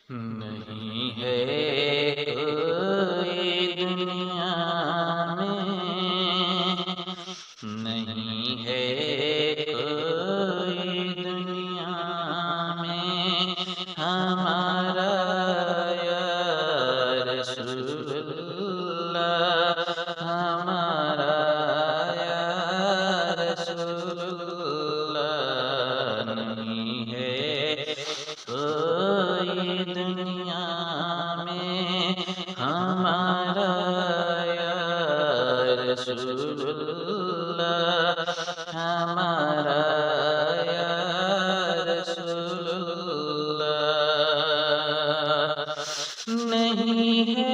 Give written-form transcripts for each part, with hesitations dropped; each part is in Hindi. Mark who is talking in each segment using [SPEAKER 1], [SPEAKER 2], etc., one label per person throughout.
[SPEAKER 1] नहीं है कोई दुनिया में, नहीं है कोई दुनिया में हमारा या रसूलुल्लाह, हमारा या रसूलुल्लाह। नहीं है कोई दुनिया में हमारा या रसूलुल्लाह, हमारा या रसूलुल्लाह। नहीं है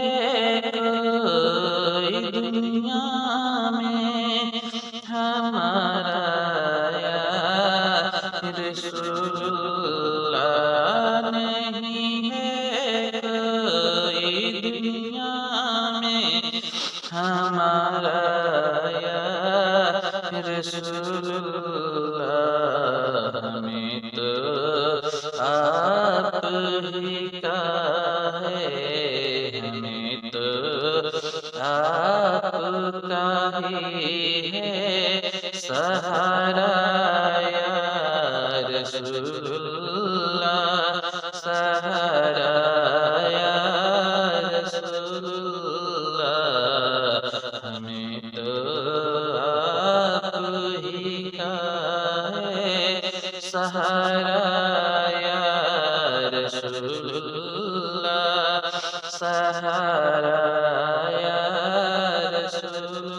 [SPEAKER 1] कोई दुनिया में हमारा या रसूलुल्लाह। नहीं है कोई दुनिया में हमारा या रसूलुल्लाह। हमें तो आप ही का है, हमें तो आपका ही है सहारा या रसूलुल्लाह, सहारा या रसूलुल्लाह। हमें तो आप ही का है सहारा या रसूलुल्लाह, सहारा या रसूलुल्लाह।